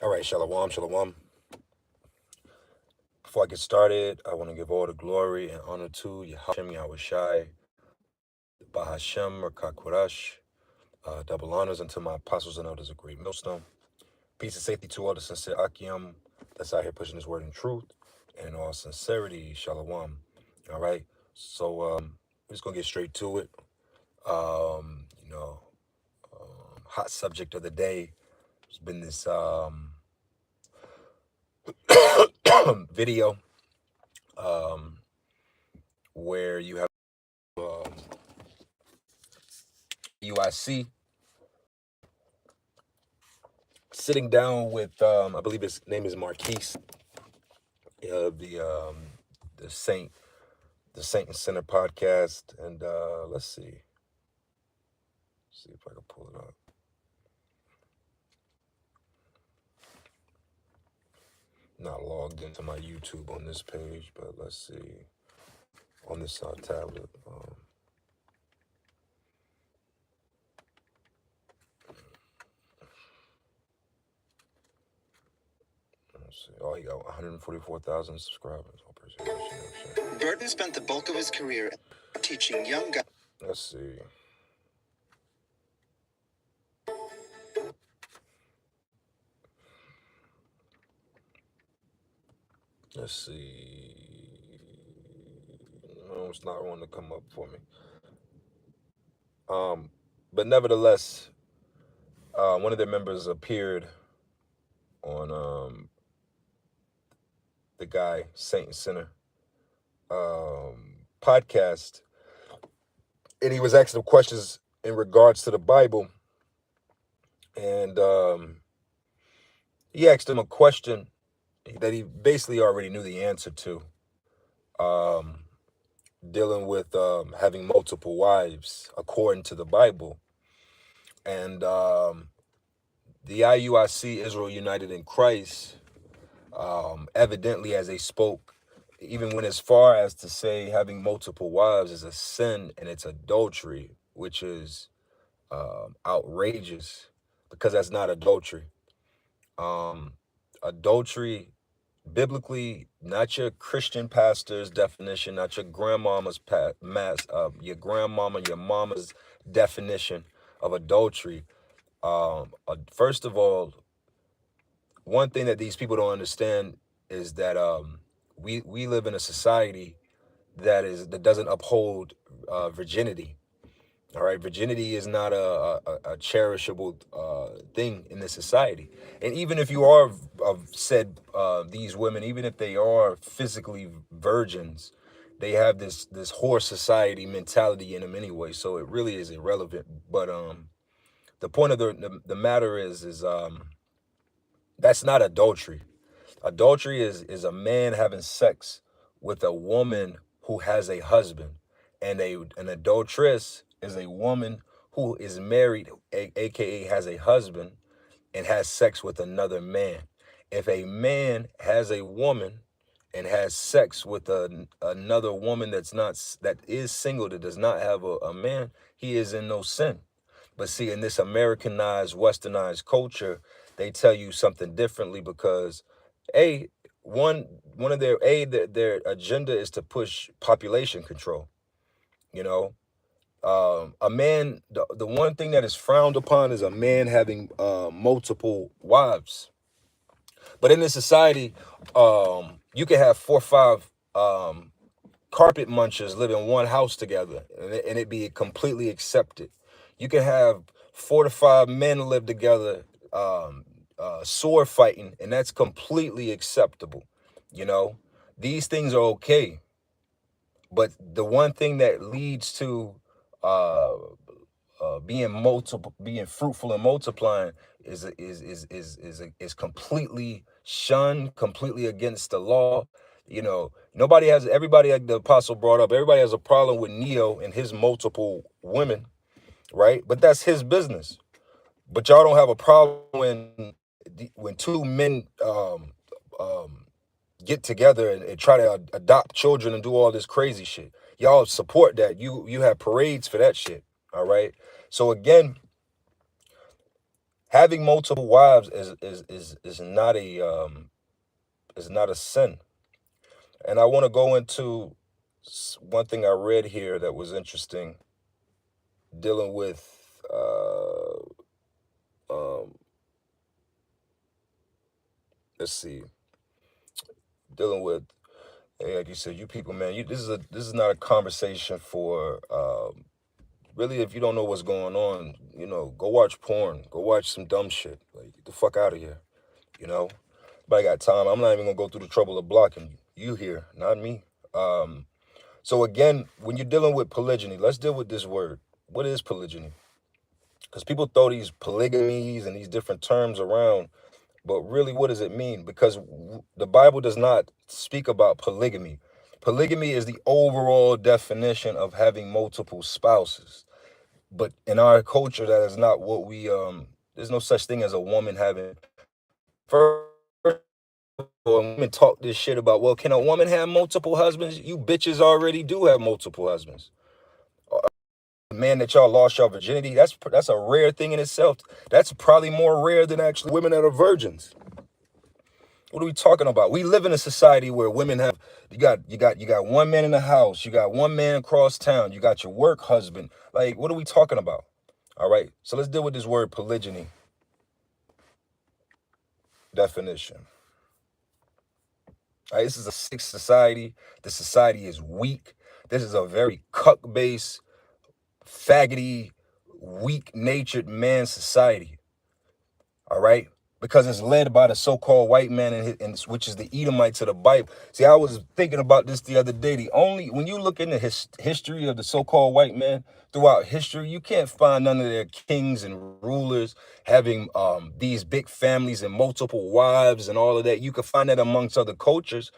All right, shalom, shalom. Before I get started, I want to give all the glory and honor to Yahweh Yahushai, Bahashem, or Kakwarash. Double honors unto my apostles and elders of great millstone. Peace and safety to all the sincere Akim that's out here pushing this word in truth and in all sincerity. Shalom. All right. So we're just gonna get straight to it. Um, you know, hot subject of the day has been this video where you have IUIC sitting down with I believe his name is Marquise, the Saint and Sinner podcast, and let's see if I can pull it up. Not logged into my YouTube on this page, but let's see on this tablet. Let's see. Oh, he got 144,000 subscribers. Burton spent the bulk of his career teaching young guys. Let's see. Let's see. No, it's not wanting to come up for me. But nevertheless, one of their members appeared on the guy Saint and Sinner podcast, and he was asking them questions in regards to the Bible, and he asked him a question that he basically already knew the answer to, dealing with having multiple wives according to the Bible. And the IUIC, Israel United in Christ, evidently, as they spoke, even went as far as to say having multiple wives is a sin and it's adultery, which is outrageous, because that's not adultery. Adultery, biblically, not your Christian pastor's definition, not your grandmama's your grandmama, your mama's definition of adultery. First of all, one thing that these people don't understand is that we live in a society that doesn't uphold virginity. All right, virginity is not a cherishable thing in this society. And even if you are said these women, even if they are physically virgins, they have this whore society mentality in them anyway. So it really is irrelevant. But the point of the matter is that's not adultery. Adultery is a man having sex with a woman who has a husband, and an adulteress is a woman who is married, aka has a husband, and has sex with another man. If a man has a woman and has sex with another woman that is single, that does not have a man, he is in no sin. But see, in this Americanized, westernized culture, they tell you something differently, because one of their agenda is to push population control. You know, a man, the one thing that is frowned upon is a man having multiple wives. But in this society, you can have 4 or 5 carpet munchers live in one house together, and it be completely accepted. You can have 4 to 5 men live together, sword fighting, and that's completely acceptable. You know, these things are okay. But the one thing that leads to being fruitful and multiplying is completely shunned, completely against the law. You know, everybody, like the apostle brought up, everybody has a problem with Neo and his multiple women, right? But that's his business. But y'all don't have a problem when 2 men get together and try to adopt children and do all this crazy shit. Y'all support that. You have parades for that shit. All right. So again, Having multiple wives is not a sin. And I want to go into one thing I read here that was interesting, dealing with um, let's see, dealing with, hey, like you said, you people, man, this is not a conversation for really, if you don't know what's going on, go watch porn, go watch some dumb shit. Like, get the fuck out of here, you know. But I got time. I'm not even gonna go through the trouble of blocking you here, not me. So again, when you're dealing with polygyny, let's deal with this word. What is polygyny? Because people throw these polygamies and these different terms around, but really, what does it mean? Because the Bible does not speak about polygamy. Polygamy is the overall definition of having multiple spouses. But in our culture, that is not what there's no such thing as a woman having. First of all, women talk this shit about, well, can a woman have multiple husbands? You bitches already do have multiple husbands. The man that y'all lost your virginity, that's a rare thing in itself. That's probably more rare than actually women that are virgins. What are we talking about? We live in a society where women have, you got one man in the house, you got one man across town, you got your work husband. Like, what are we talking about? All right, so let's deal with this word polygyny definition. All right, this is a sick society. The society is weak. This is a very cuck-based, faggoty, weak-natured man society. All right, because it's led by the so-called white man, which is the Edomites of the Bible. See, I was thinking about this the other day. When you look into history of the so-called white man throughout history, you can't find none of their kings and rulers having these big families and multiple wives and all of that. You can find that amongst other cultures,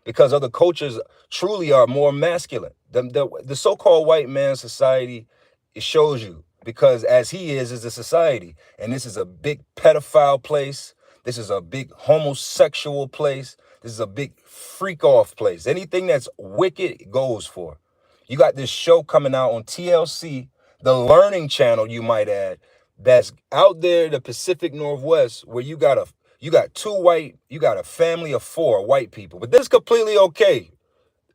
because other cultures truly are more masculine. The so-called white man society, it shows you, because as he is a society, and this is a big pedophile place, this is a big homosexual place, this is a big freak off place. Anything that's wicked goes for. You got this show coming out on TLC, the Learning Channel, you might add, that's out there in the Pacific Northwest, where you got a family of 4 white people. But this is completely okay.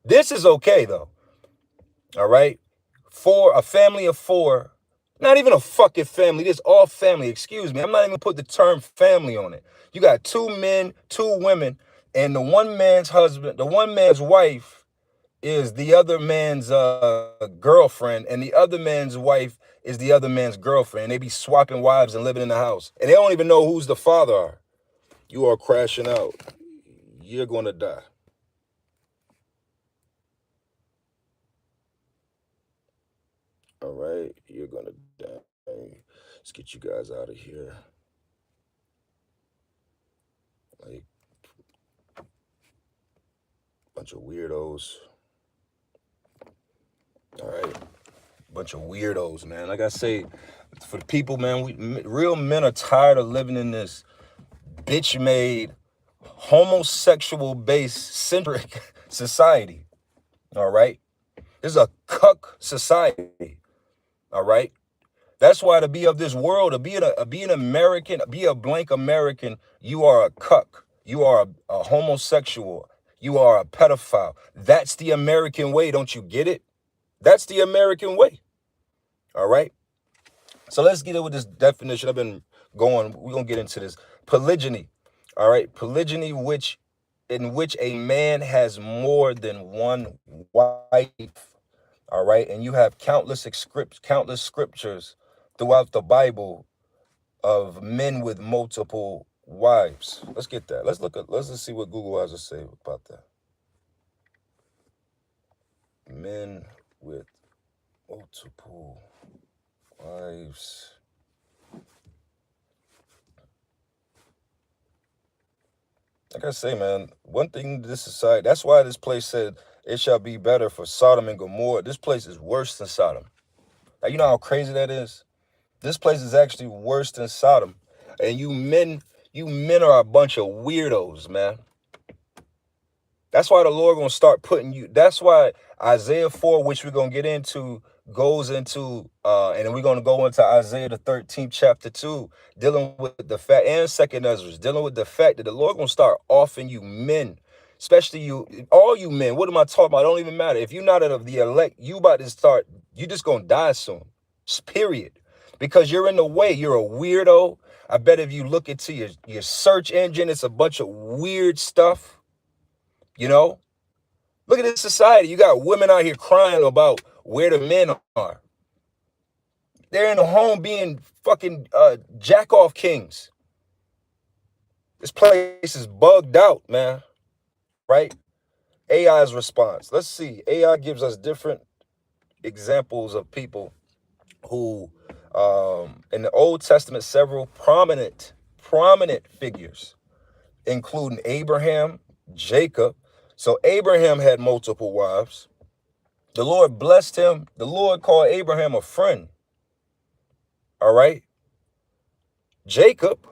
This is okay though. All right? A family of 4, not even a fucking family, this all family, excuse me. I'm not even gonna put the term family on it. You got 2 men, 2 women, and the one man's wife is the other man's girlfriend, and the other man's wife is the other man's girlfriend. They be swapping wives and living in the house, and they don't even know who's the father are. You are crashing out. You're gonna die. All right, you're gonna die. Let's get you guys out of here. Like, bunch of weirdos. All right, bunch of weirdos, man. Like I say, for the people, man, real men are tired of living in this bitch-made, homosexual-based centric society. All right, this is a cuck society. All right. That's why, to be of this world, to be an American, be a blank American, you are a cuck. You are a homosexual. You are a pedophile. That's the American way. Don't you get it? That's the American way. All right. So let's get in with this definition. We're going to get into this. Polygyny. All right. Polygyny, in which a man has more than one wife. All right. And you have countless scriptures throughout the Bible of men with multiple wives. Let's get that. Let's just see what Google has to say about that. Men with multiple wives. Like I say, man, one thing this society, that's why this place said it shall be better for Sodom and Gomorrah. This place is worse than Sodom. Now, you know how crazy that is? This place is actually worse than Sodom. And you men are a bunch of weirdos, man. That's why the Lord gonna start putting you. That's why Isaiah 4, which we're gonna get into, goes into, and then we're going to go into Isaiah the 13th chapter 2, dealing with the fact, and second Ezra, dealing with the fact that the Lord going to start offering you men, especially you, all you men. What am I talking about? It don't even matter. If you're not of the elect, you about to start, you just going to die soon, period. Because you're in the way. You're a weirdo. I bet if you look into your search engine, it's a bunch of weird stuff, you know? Look at this society. You got women out here crying about where the men are. They're in the home being fucking jack-off kings. This place is bugged out, man. Right? AI's response. Let's see. AI gives us different examples of people who, in the Old Testament, several prominent figures, including Abraham, Jacob. So Abraham had multiple wives. The Lord blessed him. The Lord called Abraham a friend. All right. Jacob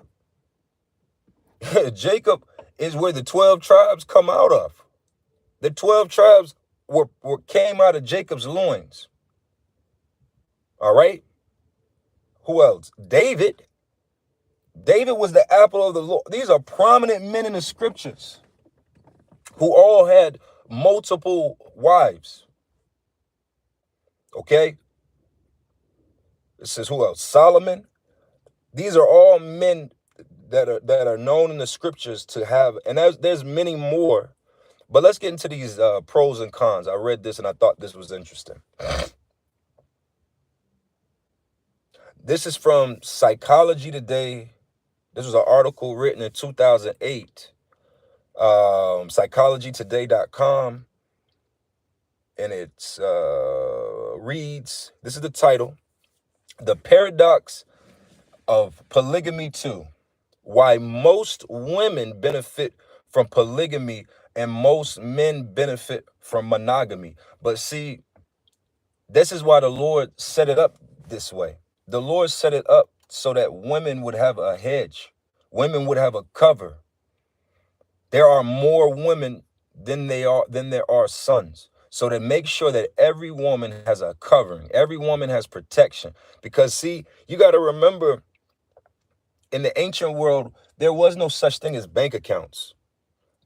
Jacob is where the 12 tribes come out of. The 12 tribes came out of Jacob's loins. All right. Who else? David was the apple of the Lord. These are prominent men in the scriptures who all had multiple wives. Okay. It says who else? Solomon. These are all men that are known in the scriptures to have, and there's many more. But let's get into these pros and cons. I read this and I thought this was interesting. This is from Psychology Today. This was an article written in 2008. Psychologytoday.com. And it reads, this is the title, The Paradox of Polygamy 2. Why most women benefit from polygamy and most men benefit from monogamy. But see, this is why the Lord set it up this way. The Lord set it up so that women would have a hedge. Women would have a cover. There are more women than there are sons. So to make sure that every woman has a covering, every woman has protection. Because see, you got to remember, in the ancient world, there was no such thing as bank accounts.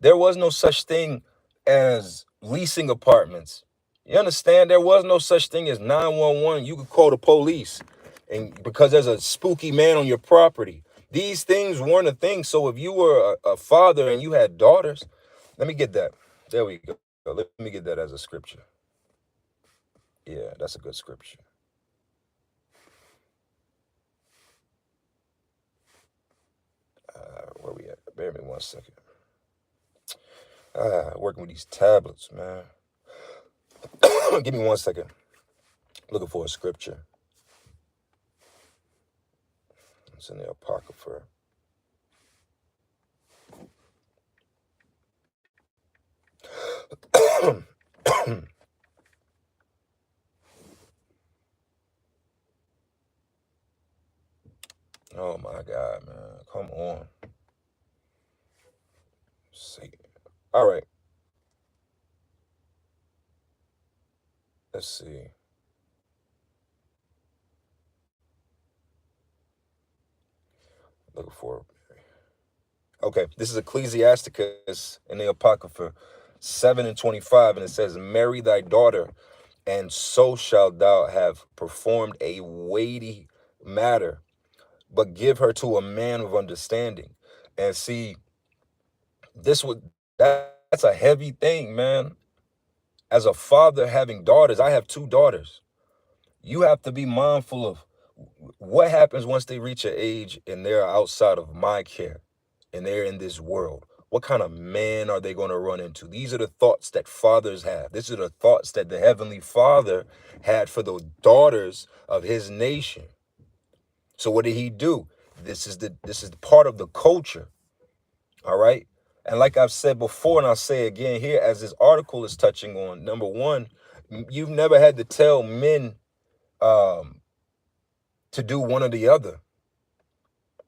There was no such thing as leasing apartments. You understand? There was no such thing as 911. You could call the police, and because there's a spooky man on your property. These things weren't a thing. So if you were a father and you had daughters, let me get that. There we go. Let me get that as a scripture. Yeah, that's a good scripture. Where we at? Bear me 1 second. Working with these tablets, man. Give me 1 second. Looking for a scripture. It's in the Apocrypha. Oh my God, man. Come on. See. All right. Let's see. Looking for. Okay, this is Ecclesiasticus in the Apocrypha 7:25, and it says, "Marry thy daughter, and so shalt thou have performed a weighty matter, but give her to a man of understanding." And see, that's a heavy thing, man. As a father having daughters, I have 2 daughters. You have to be mindful of what happens once they reach an age and they're outside of my care and they're in this world. What kind of man are they going to run into? These are the thoughts that fathers have. These are the thoughts that the Heavenly Father had for the daughters of his nation. So what did he do? This is part of the culture. All right. And like I've said before, and I'll say again here, as this article is touching on, number one, you've never had to tell men to do one or the other.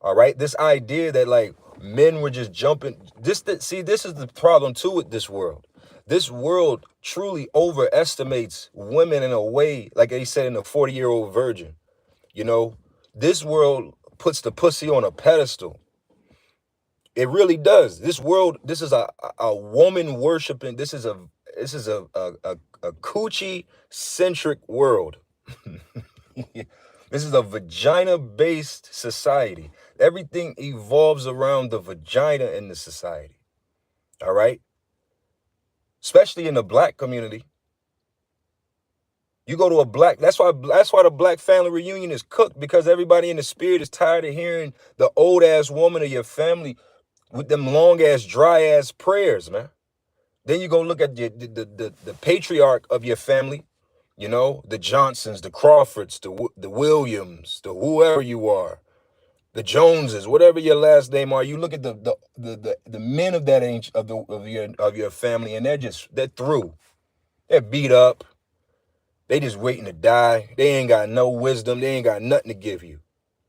All right. This idea that like men were just jumping. This is the problem too with this world. This world truly overestimates women in a way, like they said in the 40-year-old virgin. You know, this world puts the pussy on a pedestal. It really does. This world, this is a woman worshiping. This is a coochie centric world. This is a vagina based society. Everything evolves around the vagina in the society. All right. Especially in the black community. You go to a black, that's why the black family reunion is cooked, because everybody in the spirit is tired of hearing the old ass woman of your family with them long ass dry ass prayers, man. Then you go look at the patriarch of your family, you know, the Johnsons, the Crawfords, the Williams, the whoever you are, the Joneses, whatever your last name are. You look at the men of that age of your family, and they're through. They're beat up. They just waiting to die. They ain't got no wisdom. They ain't got nothing to give you.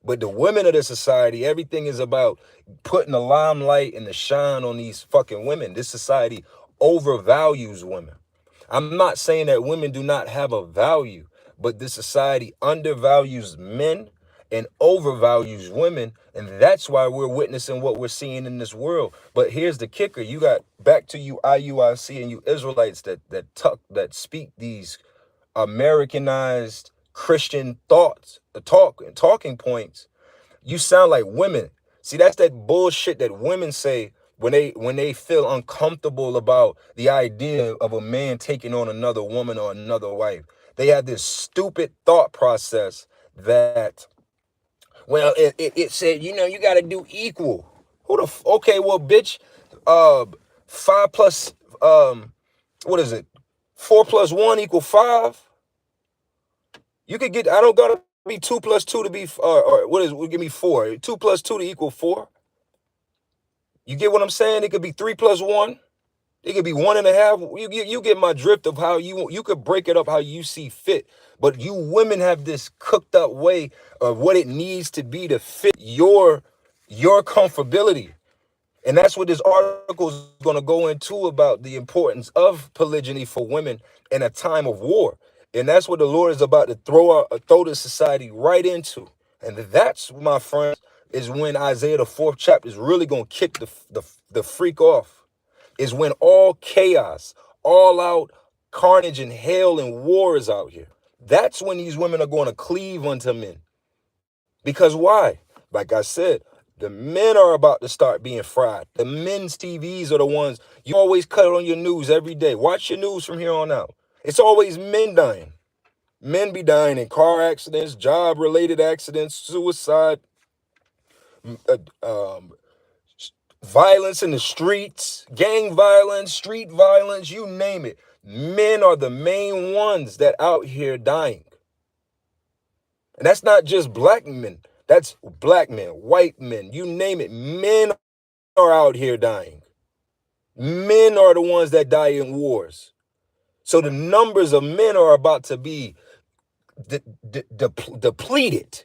But the women of the society, everything is about putting the limelight and the shine on these fucking women. This society overvalues women. I'm not saying that women do not have a value, but this society undervalues men and overvalues women. And that's why we're witnessing what we're seeing in this world. But here's the kicker. You got, back to you IUIC and you Israelites that speak these Americanized Christian thoughts, talking points. You sound like women. See, that's that bullshit that women say when they feel uncomfortable about the idea of a man taking on another woman or another wife. They have this stupid thought process that, well, it said, you know, you got to do equal. Okay, well, bitch, uh, 5 plus, what is it? 4 plus 1 equal 5. You could get, I don't gotta be 2 plus 2 to be, or what is, give me 4. 2 plus 2 to equal 4. You get what I'm saying? It could be 3 plus 1. It could be 1.5. You get my drift of how you could break it up how you see fit. But you women have this cooked up way of what it needs to be to fit your comfortability. And that's what this article is going to go into, about the importance of polygyny for women in a time of war. And that's what the Lord is about to throw the society right into. And that's, my friends, is when Isaiah the 4th chapter is really going to kick the freak off. Is when all chaos, all out carnage and hell and war is out here. That's when these women are going to cleave unto men. Because why? Like I said, the men are about to start being fried. The men's TVs are the ones you always cut on your news every day. Watch your news from here on out. It's always men dying. Men be dying in car accidents, job-related accidents, suicide, uh, um, violence in the streets, gang violence, street violence, you name it. Men are the main ones that out here dying. And that's not just black men. That's black men, white men, you name it. Men are out here dying. Men are the ones that die in wars. So the numbers of men are about to be depleted.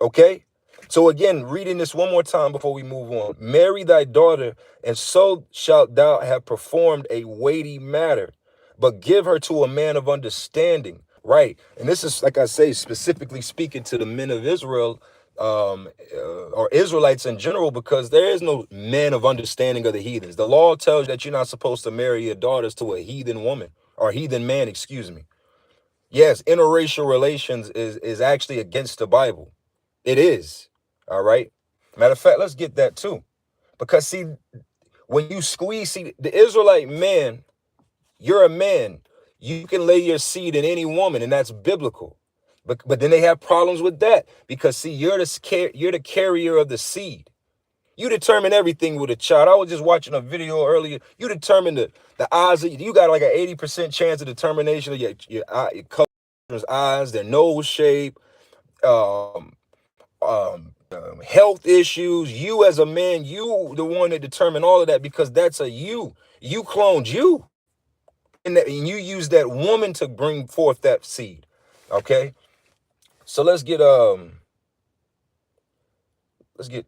Okay? So again, reading this one more time before we move on. Marry thy daughter, and so shalt thou have performed a weighty matter. But give her to a man of understanding. Right. And this is, like I say, specifically speaking to the men of Israel, or Israelites in general, because there is no man of understanding of the heathens. The law tells you that you're not supposed to marry your daughters to a heathen woman, or heathen man, excuse me. Yes, interracial relations is actually against the Bible. It is. All right. Matter of fact, let's get that too. Because see, when you squeeze, see, the Israelite man, you're a man. You can lay your seed in any woman, and that's biblical. But then they have problems with that, because see, you're the carrier of the seed. You determine everything with a child. I was just watching a video earlier. You determine the eyes. You got like an 80% chance of determination of your children's eyes, their nose shape, um, health issues. You as a man, you the one that determine all of that, because that's a you. You cloned you. And you use that woman to bring forth that seed. Okay? So let's get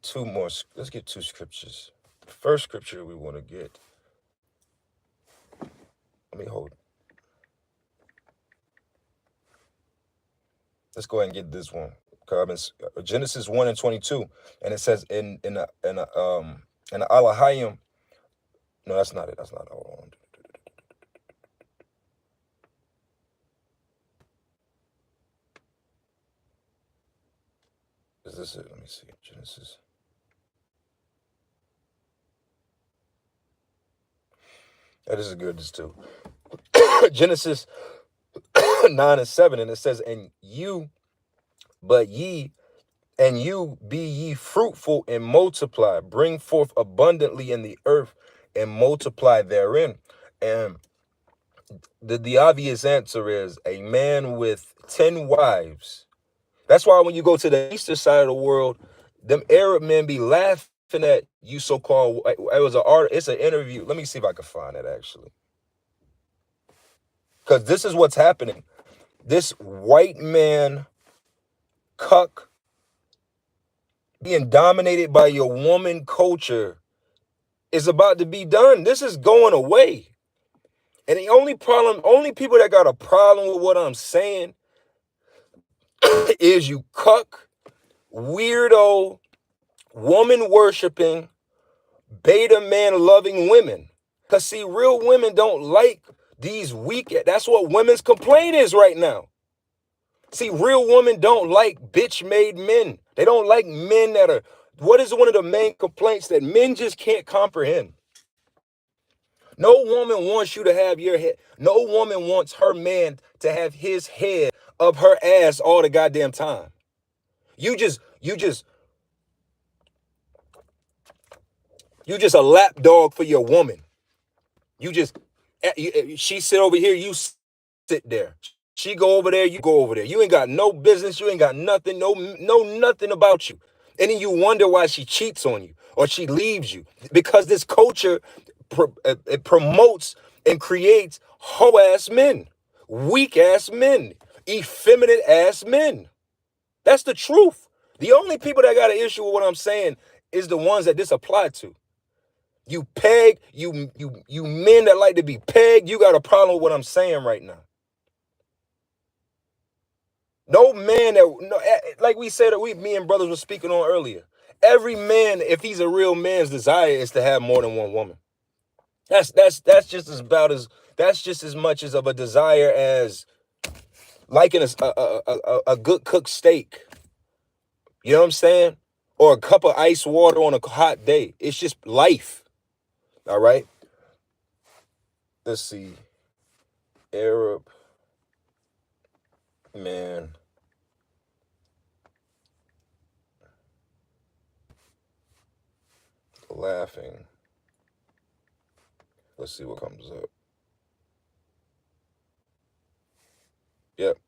two scriptures. The first scripture we want to get Let me hold. Let's go ahead and get this one. Genesis 1:22, and it says in the Alahayim. No, that's not it. That's not it. Hold on. Is this it? Let me see. Genesis. Yeah, this is good. This too. Genesis 9:7, and it says, and you be ye fruitful and multiply, bring forth abundantly in the earth and multiply therein. And the obvious answer is a man with 10 wives. That's why when you go to the eastern side of the world, them Arab men be laughing at you so-called. It's an interview. Let me see if I can find it actually. Because this is what's happening. This white man cuck being dominated by your woman culture is about to be done. This is going away. And the only people that got a problem with what I'm saying is you cuck, weirdo, woman worshiping, beta man loving women. Because see, real women don't like these weak. That's what women's complaint is right now. See, real women don't like bitch made men. They don't like men that are, what is one of the main complaints that men just can't comprehend? No woman wants you to have your head. No woman wants her man to have his head up her ass all the goddamn time. You just a lap dog for your woman. She sit over here, you sit there. She go over there, you go over there. You ain't got no business, you ain't got nothing, no nothing about you. And then you wonder why she cheats on you or she leaves you. Because this culture it promotes and creates hoe-ass men, weak-ass men, effeminate-ass men. That's the truth. The only people that got an issue with what I'm saying is the ones that this applied to. You peg, you men that like to be pegged, you got a problem with what I'm saying right now. No man like we said, me and brothers were speaking on earlier. Every man, if he's a real man's desire is to have more than one woman. That's just as much as of a desire as liking a good cooked steak. You know what I'm saying? Or a cup of ice water on a hot day. It's just life. All right. Let's see. Arab man laughing. Let's see what comes up. Yep.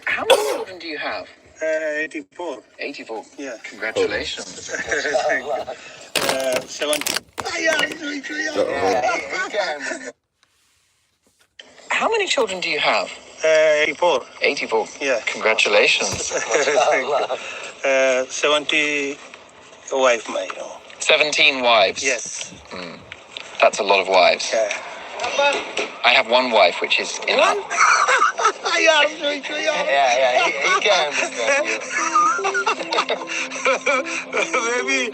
How many children do you have? 84. 84. Yeah. Congratulations. Thank you. 70. How many children do you have? 84. 84. Yeah. Congratulations. Thank you. 70 wife, my. 17 wives. Yes. That's a lot of wives. Yeah. I have one wife, which is enough. Yeah. He can understand you. Maybe.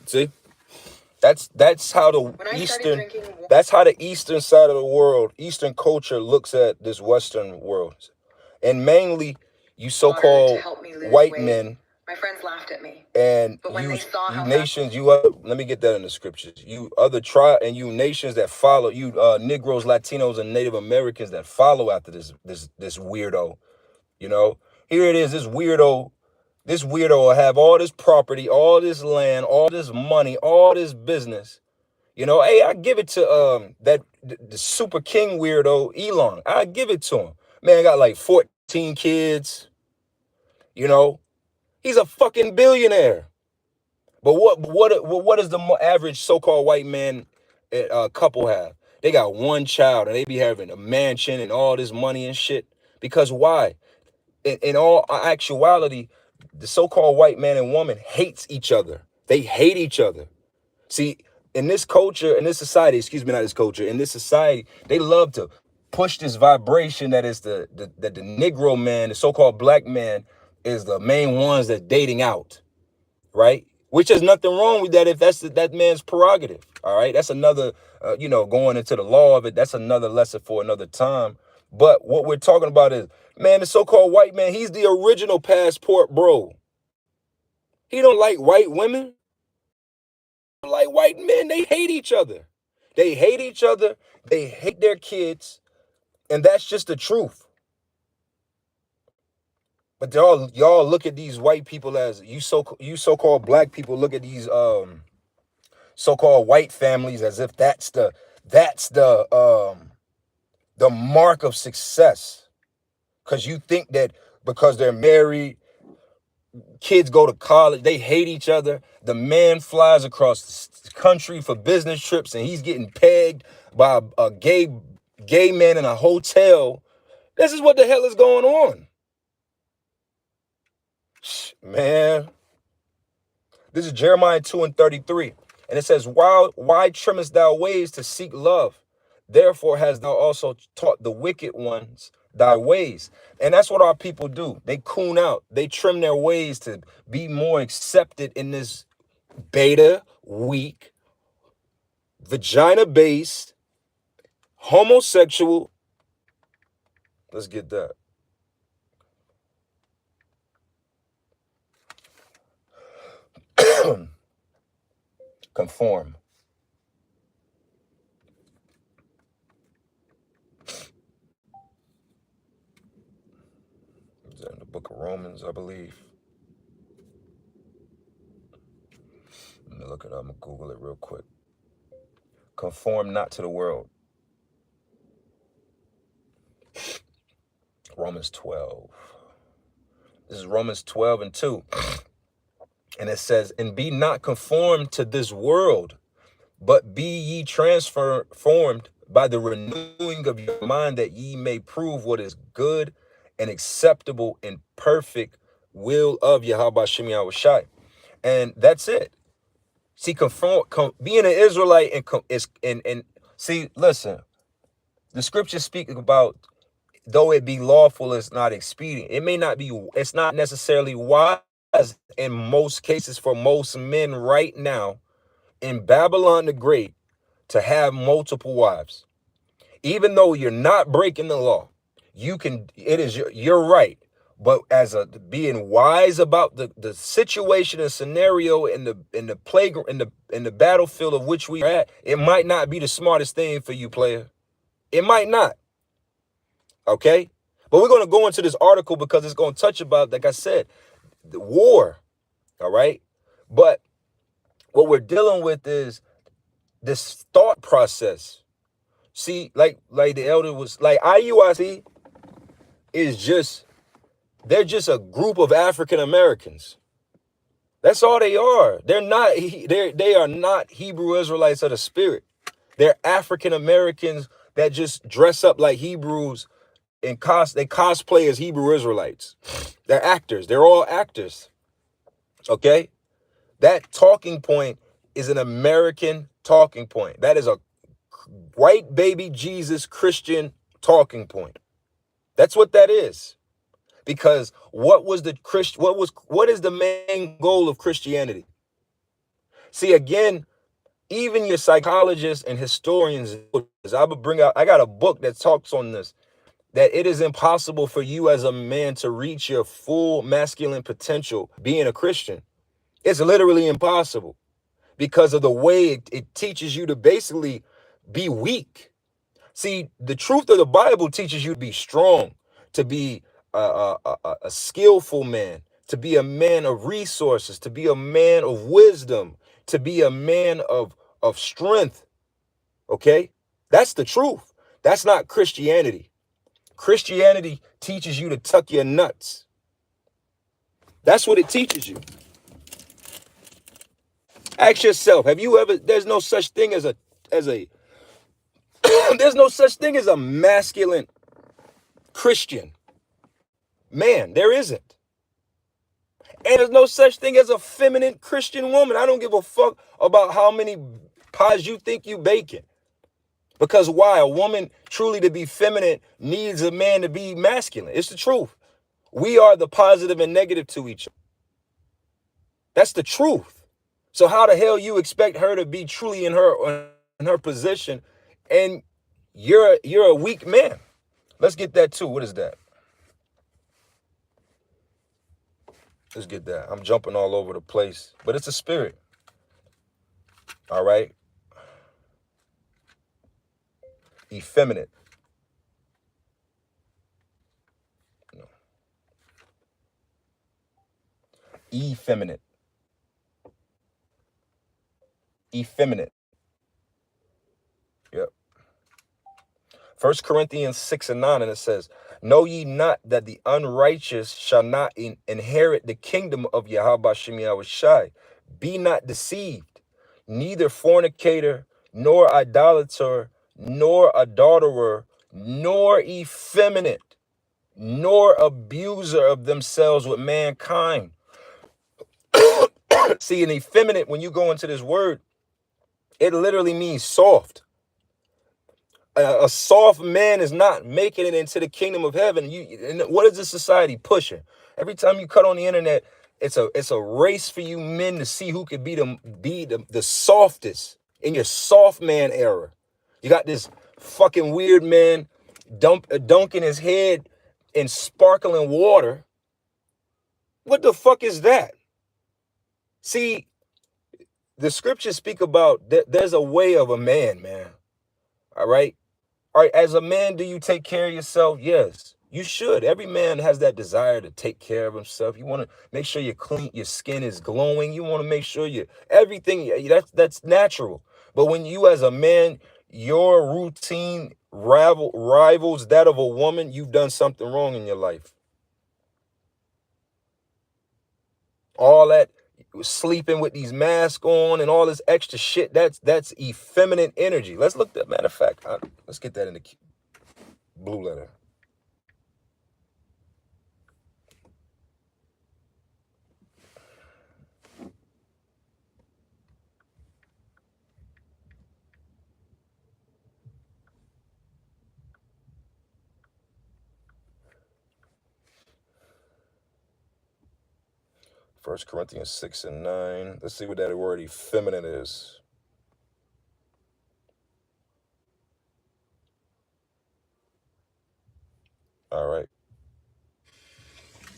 See? That's how the eastern side of the world, eastern culture looks at this western world. And mainly you so-called white men. My friends laughed at me. And you nations, let me get that in the scriptures. You other and you nations that follow, you Negroes, Latinos, and Native Americans that follow after this weirdo. You know, here it is, this weirdo will have all this property, all this land, all this money, all this business. You know, hey, I give it to the super king weirdo Elon. I give it to him. Man got like 14 kids. You know, he's a fucking billionaire. But what does the average so-called white man couple have? They got one child and they be having a mansion and all this money and shit. Because why? In all actuality, the so-called white man and woman hates each other. They hate each other. See, in this culture, in this society, excuse me, not this culture, in this society, they love to push this vibration that is that the Negro man, the so-called black man, is the main ones that's dating out, right? Which is nothing wrong with that if that's that man's prerogative. All right, that's another, going into the law of it. That's another lesson for another time. But what we're talking about is, man, the so-called white man, he's the original passport bro. He don't like white women. Like white men, they hate each other. They hate each other. They hate their kids, and that's just the truth. But y'all look at these white people as you so-called black people look at these so-called white families as if that's the mark of success. Because you think that because they're married, kids go to college, they hate each other. The man flies across the country for business trips and he's getting pegged by a gay man in a hotel. This is what the hell is going on. Man, this is Jeremiah 2:33. And it says, why trimmest thou ways to seek love? Therefore hast thou also taught the wicked ones thy ways. And that's what our people do. They coon out. They trim their ways to be more accepted in this beta, weak, vagina-based, homosexual. Let's get that. Conform. It's in the book of Romans, I believe. Let me look it up. I'm going to Google it real quick. Conform not to the world. Romans 12. This is Romans 12:2. And it says, and be not conformed to this world, but be ye transformed by the renewing of your mind, that ye may prove what is good and acceptable and perfect will of Yahweh Shem Yahushai. And that's it. See, being an Israelite and see, listen, the scriptures speak about, though it be lawful, it's not expedient. It may not be, it's not necessarily wise in most cases for most men right now in Babylon the Great to have multiple wives. Even though you're not breaking the law, you're right. But as being wise about the situation and scenario in the playground, in the battlefield of which we are at, it might not be the smartest thing for you, player. It might not. Okay? But we're going to go into this article because it's going to touch about, like I said, the war. All right? But what we're dealing with is this thought process. See, like the elder was, like IUIC is they're just a group of African Americans. That's all they are. They are not Hebrew Israelites of the spirit. They're African Americans that just dress up like Hebrews and they cosplay as Hebrew Israelites. They're actors. They're all actors. Okay? That talking point is an American talking point. That is a white baby Jesus Christian talking point. That's what that is. Because what is the main goal of Christianity? See, again, even your psychologists and historians, I got a book that talks on this, that it is impossible for you as a man to reach your full masculine potential being a Christian. It's literally impossible because of the way it teaches you to basically be weak. See, the truth of the Bible teaches you to be strong, to be a skillful man, to be a man of resources, to be a man of wisdom, to be a man of strength. Okay? That's the truth. That's not Christianity. Christianity teaches you to tuck your nuts. That's what it teaches you. Ask yourself, there's no such thing as a there's no such thing as a masculine Christian man. There isn't. And there's no such thing as a feminine Christian woman. I don't give a fuck about how many pies you think you baking. Because why? A woman truly to be feminine needs a man to be masculine. It's the truth. We are the positive and negative to each other. That's the truth. So how the hell you expect her to be truly in her position, and you're a weak man? Let's get that too. What is that? Let's get that. I'm jumping all over the place, but it's a spirit. All right. Effeminate. No. Effeminate. Effeminate. Yep. 1 Corinthians 6:9, and it says, know ye not that the unrighteous shall not inherit the kingdom of Yahweh Shem Yahushai? Be not deceived, neither fornicator, nor idolater, nor adulterer, nor effeminate, nor abuser of themselves with mankind. See, an effeminate, when you go into this word, it literally means soft. A soft man is not making it into the kingdom of heaven. And what is this society pushing? Every time you cut on the internet, it's a race for you men to see who could be the softest in your soft man era. You got this fucking weird man dunking his head in sparkling water. What the fuck is that? See, the scriptures speak about there's a way of a man, man. All right. All right, as a man, do you take care of yourself? Yes, you should. Every man has that desire to take care of himself. You want to make sure you're clean, your skin is glowing. You want to make sure everything, that's natural. But when you as a man, your routine rivals that of a woman, you've done something wrong in your life. All that sleeping with these masks on and all this extra shit, that's effeminate energy. Let's look at, matter of fact, let's get that in the blue letter. First Corinthians 6:9. Let's see what that word effeminate is. All right.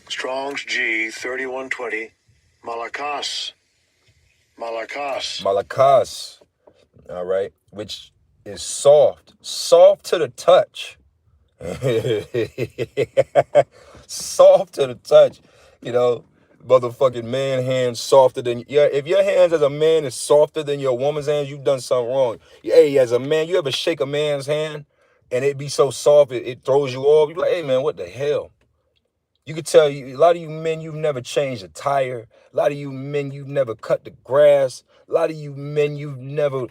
Strong's G 3120. Malakas. Malakas. All right. Which is soft. Soft to the touch. Soft to the touch. You know, motherfucking man hands softer than, yeah, if your hands as a man is softer than your woman's hands, you've done something wrong. Hey, as a man, you ever shake a man's hand and it be so soft it throws you off? You're like, hey man, what the hell? You could tell a lot of you men, you've never changed a tire. A lot of you men, you've never cut the grass. A lot of you men, you've never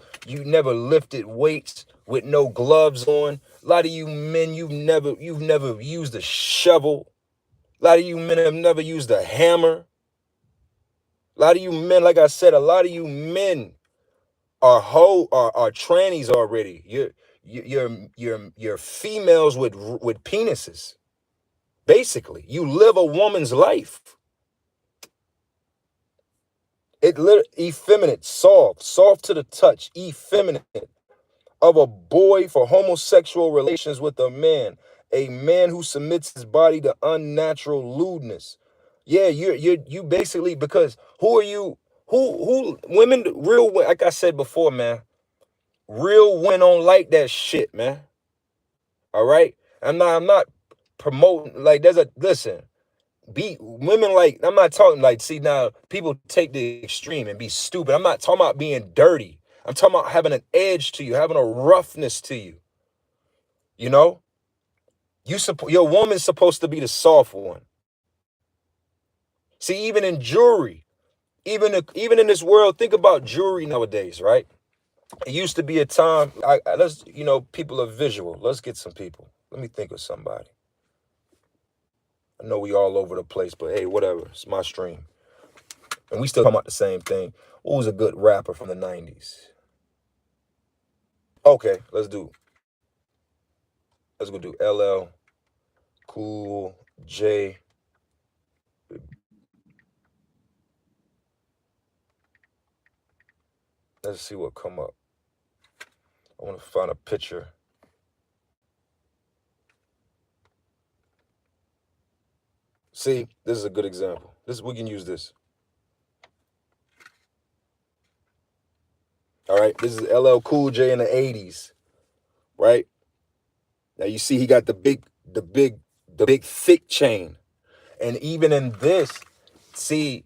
lifted weights with no gloves on. A lot of you men, you've never used a shovel. A lot of you men have never used a hammer. A lot of you men, like I said, a lot of you men are trannies already. You're females with penises. Basically, you live a woman's life. Effeminate, soft to the touch, effeminate of a boy for homosexual relations with a man who submits his body to unnatural lewdness. Yeah, you basically, because who are you? Who women, real, like I said before, man, real women don't like that shit, man. All right, I'm not promoting, like, listen. Be women, like, I'm not talking like, see, now people take the extreme and be stupid. I'm not talking about being dirty. I'm talking about having an edge to you, having a roughness to you. You know, your woman's supposed to be the soft one. See, even in jewelry, even in this world, think about jewelry nowadays, right? It used to be a time. Let's, people are visual. Let's get some people. Let me think of somebody. I know we all over the place, but hey, whatever. It's my stream. And we still talking about the same thing. What was a good rapper from the 90s? Okay, let's go do LL Cool J. Let's see what come up. I want to find a picture. See, this is a good example. We can use this. All right, this is LL Cool J in the 80s, right? Now you see he got the big thick chain. And even in this, see,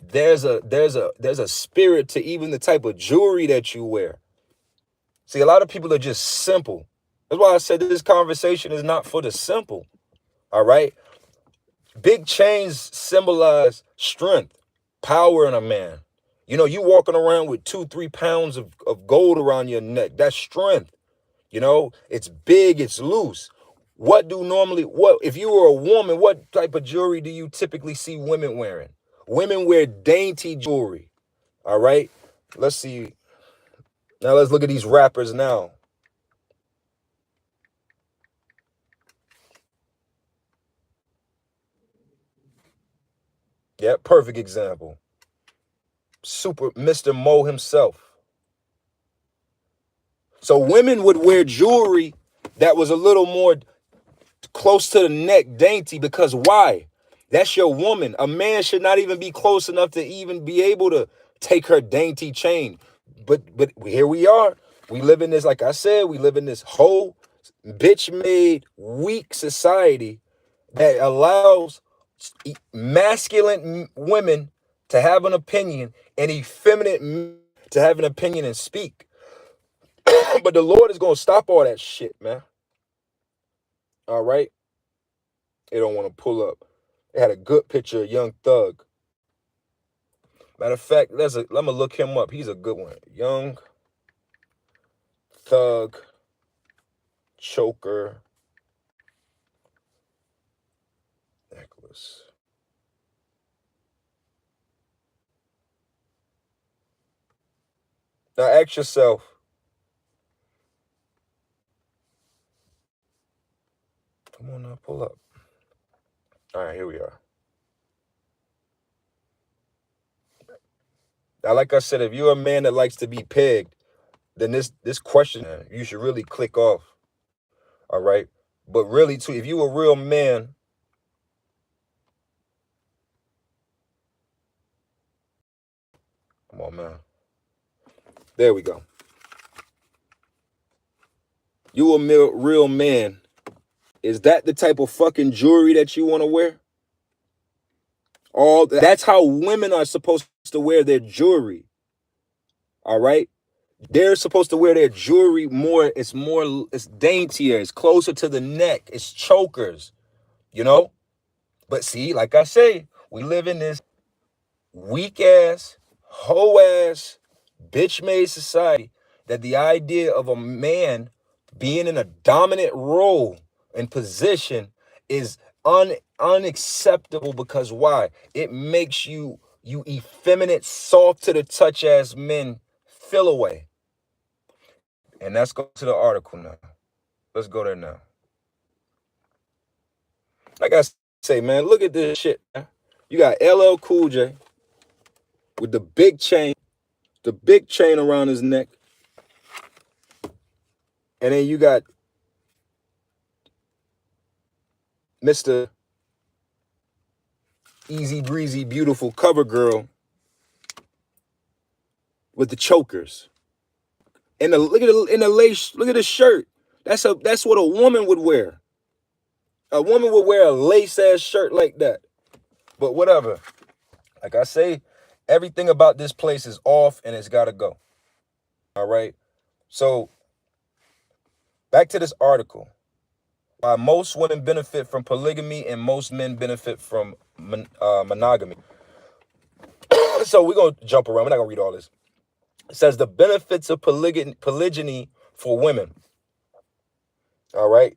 there's a spirit to even the type of jewelry that you wear. See, a lot of people are just simple. That's why I said this conversation is not for the simple. All right. Big chains symbolize strength, power in a man. You know, you walking around with 2-3 pounds of gold around your neck. That's strength. You know, it's big, it's loose. What if you were a woman, what type of jewelry do you typically see women wearing? Women wear dainty jewelry. All right. Let's see. Now let's look at these rappers now. Yeah, perfect example. Super Mr. Mo himself. So women would wear jewelry that was a little more close to the neck, dainty, because why? That's your woman. A man should not even be close enough to even be able to take her dainty chain. But here we are. We live in this, like I said, we live in this whole bitch-made, weak society that allows masculine women to have an opinion and effeminate men to have an opinion and speak. But the Lord is going to stop all that shit, man. All right? They don't want to pull up. They had a good picture of Young Thug. Matter of fact, let me look him up. He's a good one. Young Thug choker necklace. Now ask yourself, come on now, pull up. All right, here we are. Now, like I said, if you're a man that likes to be pegged, then this question you should really click off. All right. But really, too, if you a real man, come on, man. There we go. You a real man. Is that the type of fucking jewelry that you want to wear? That's how women are supposed to wear their jewelry. All right. They're supposed to wear their jewelry it's daintier, it's closer to the neck, it's chokers, you know? But see, like I say, we live in this weak ass, hoe ass, bitch made society that the idea of a man being in a dominant role and position is unacceptable because why? It makes you effeminate, soft to the touch ass men feel away. And let's go to the article now. Let's go there now. Like I say, man, look at this shit, man. You got LL Cool J with the big chain around his neck. And then you got Mr. Easy Breezy Beautiful Cover Girl with the chokers. And look at the shirt. That's what a woman would wear. A woman would wear a lace ass shirt like that. But whatever. Like I say, everything about this place is off and it's gotta go. All right. So back to this article. Why most women benefit from polygamy and most men benefit from monogamy. So we're going to jump around. We're not going to read all this. It says the benefits of polygyny for women. All right.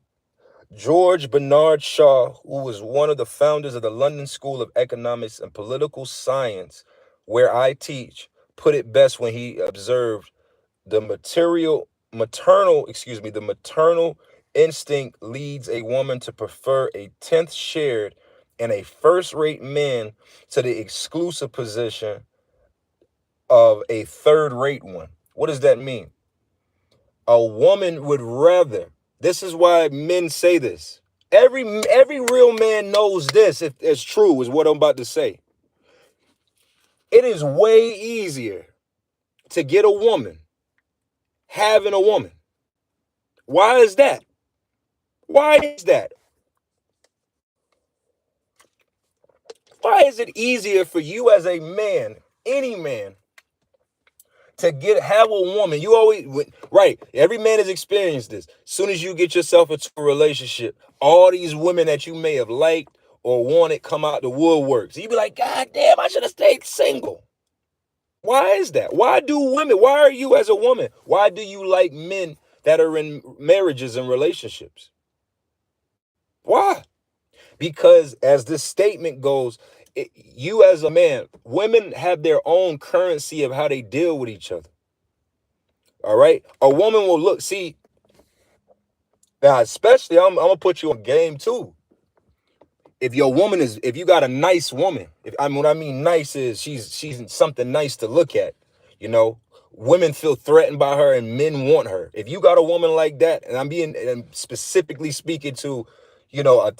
George Bernard Shaw, who was one of the founders of the London School of Economics and Political Science, where I teach, put it best when he observed the material the maternal instinct leads a woman to prefer a 10th shared and a first-rate man to the exclusive position of a third-rate one. What does that mean? A woman would rather, this is why men say this. Every real man knows this, if it's true, is what I'm about to say. It is way easier to get a woman having a woman. Why is that? Why is that? Why is it easier for you as a man, any man, to have a woman? You always, right, every man has experienced this. As soon as you get yourself into a relationship, all these women that you may have liked or wanted come out the woodworks. You be like, God damn, I should have stayed single. Why is that? Why are you as a woman, why do you like men that are in marriages and relationships? Why? Because as this statement goes, you as a man, women have their own currency of how they deal with each other. All right? A woman will look, see, now especially, I'm going to put you on game too. If you got a nice woman, what I mean nice is she's something nice to look at, you know, women feel threatened by her and men want her. If you got a woman like that, and I'm specifically speaking to, you know,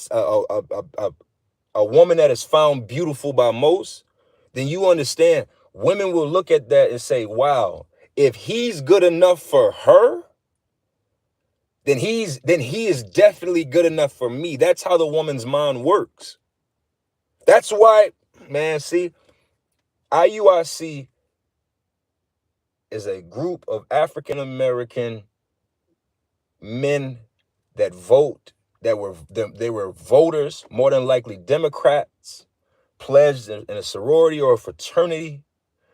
a woman that is found beautiful by most, then you understand women will look at that and say, wow, if he's good enough for her, then he is definitely good enough for me. That's how the woman's mind works. That's why, man, see, IUIC is a group of African American men that vote, they were voters, more than likely Democrats, pledged in a sorority or a fraternity.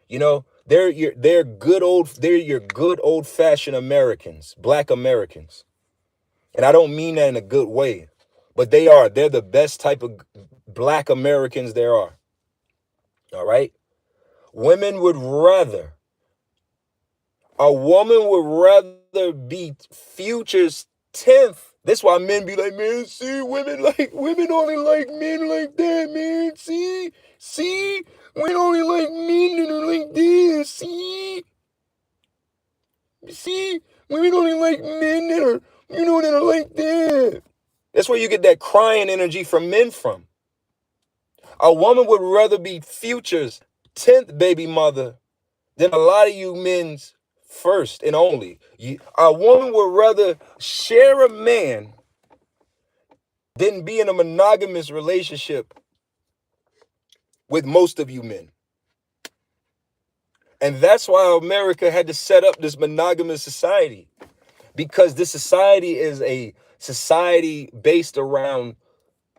You know, they're your good old fashioned Americans, Black Americans. And I don't mean that in a good way, but they're the best type of Black Americans there are. All right. A woman would rather be Future's 10th. That's why men be like, man, see, women only like men like that, man. See, women only like men that are like this. See, women only like men that are, that are like that. That's where you get that crying energy from men from. A woman would rather be Future's 10th baby mother than a lot of you men's first and only. A woman would rather share a man than be in a monogamous relationship with most of you men. And that's why America had to set up this monogamous society, because this society is a society based around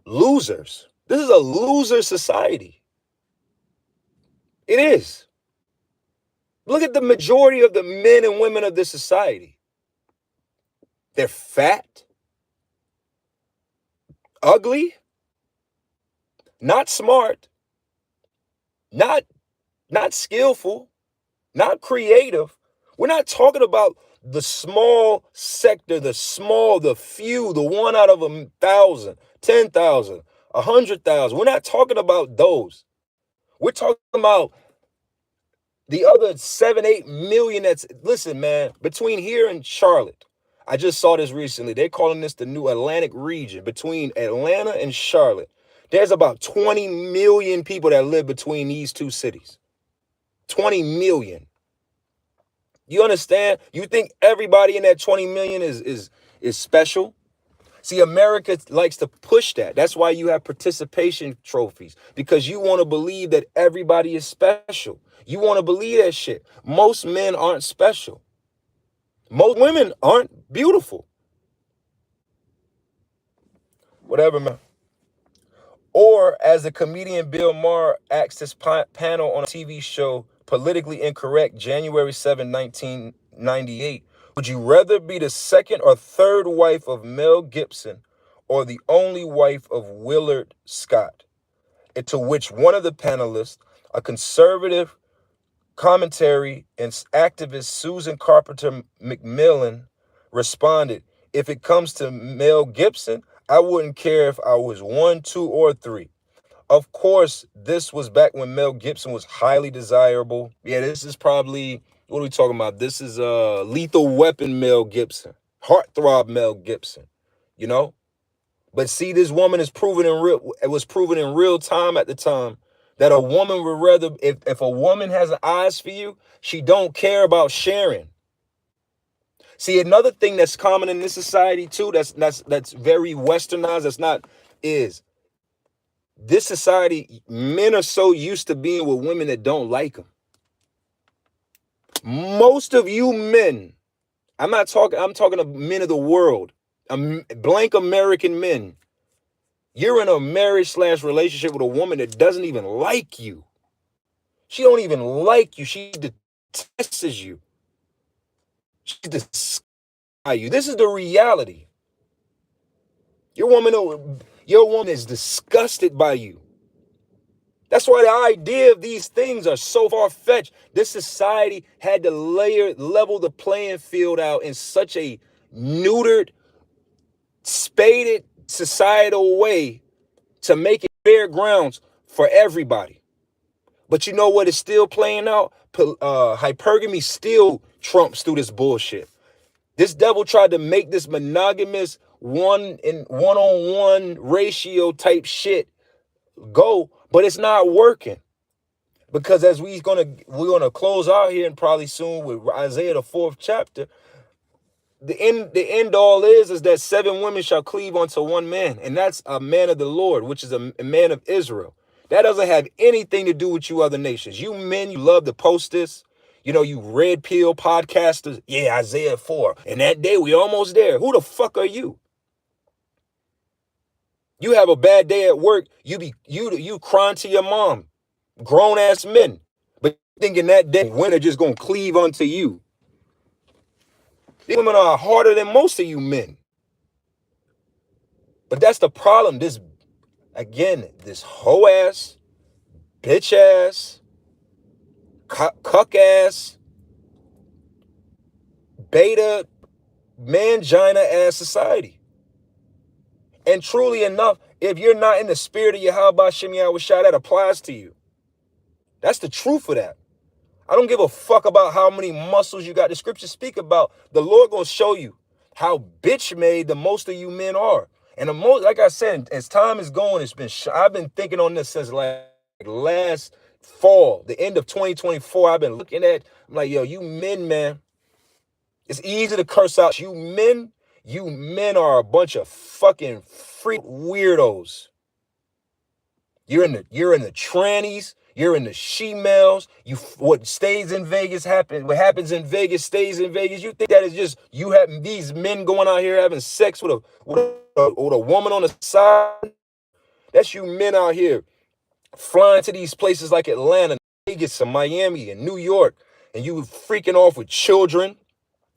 losers. This is a loser society. It is. Look at the majority of the men and women of this society. They're fat, ugly, not smart, not skillful, not creative. We're not talking about the small sector, the few, the 1 out of 1,000, 10,000, 100,000. We're not talking about those. We're talking about the other 7, 8 million listen, man, between here and Charlotte. I just saw this recently. They're calling this the new Atlantic region. Between Atlanta and Charlotte, there's about 20 million people that live between these two cities. 20 million. You understand? You think everybody in that 20 million is special? See, America likes to push that. That's why you have participation trophies, because you want to believe that everybody is special. You want to believe that shit. Most men aren't special. Most women aren't beautiful. Whatever, man. Or as the comedian Bill Maher asked his panel on a TV show, Politically Incorrect, January 7, 1998, would you rather be the second or third wife of Mel Gibson or the only wife of Willard Scott? And to which one of the panelists, a conservative commentary, and activist Susan Carpenter McMillan responded, if it comes to Mel Gibson, I wouldn't care if I was 1, 2, or 3. Of course, this was back when Mel Gibson was highly desirable. Yeah, this is probably, what are we talking about? This is Lethal Weapon Mel Gibson, Heartthrob Mel Gibson, you know? But see, this woman is proven it was proven in real time at the time that a woman would rather, if a woman has eyes for you, she don't care about sharing. See, another thing that's common in this society too, that's very westernized, is this society, men are so used to being with women that don't like them. Most of you men, I'm talking to men of the world, blank American men. You're in a marriage/relationship with a woman that doesn't even like you. She don't even like you. She detests you. She despises you. This is the reality. Your woman is disgusted by you. That's why the idea of these things are so far-fetched. This society had to level the playing field out in such a neutered, spaded societal way to make it fair grounds for everybody. But you know what is still playing out? Hypergamy still trumps through this bullshit. This devil tried to make this monogamous one-on-one ratio type shit go, but it's not working. Because as we're gonna close out here and probably soon with Isaiah the 4th chapter, the end all is that 7 women shall cleave unto one man, and that's a man of the Lord, which is a man of Israel. That doesn't have anything to do with you other nations. You men, you love to post this. You know, you red pill podcasters. Yeah, Isaiah 4. And that day we almost there. Who the fuck are you? You have a bad day at work. You crying to your mom. Grown ass men. But thinking that day women are just gonna cleave unto you. These women are harder than most of you men. But that's the problem. This hoe ass, bitch ass, cuck ass, beta, mangina ass society. And truly enough, if you're not in the spirit of Yahweh Shem Yahweh Shai, that applies to you. That's the truth of that. I don't give a fuck about how many muscles you got. The scriptures speak about the Lord gonna show you how bitch made the most of you men are. And the most, like I said, as time is going, I've been thinking on this since last fall, the end of 2024. I've been looking at, I'm like, yo, you men, man, it's easy to curse out. You men are a bunch of fucking freak weirdos. You're in the trannies. You're in the she-males. What stays in Vegas happens. What happens in Vegas stays in Vegas. You think that is just you having these men going out here having sex with a woman on the side? That's you men out here flying to these places like Atlanta, Vegas, and Miami, and New York, and you freaking off with children.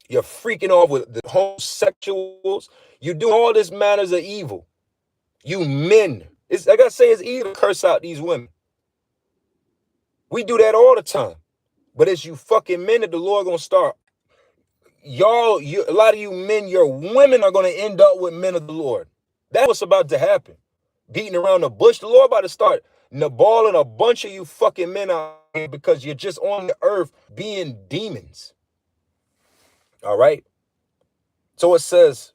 You're freaking off with the homosexuals. You do all this matters of evil. You men. It's like I say, it's easy to curse out these women. We do that all the time. But it's you fucking men that the Lord gonna start. A lot of you men, your women are gonna end up with men of the Lord. That's what's about to happen. Beating around the bush. The Lord about to start balling a bunch of you fucking men out here because you're just on the earth being demons. All right? So it says,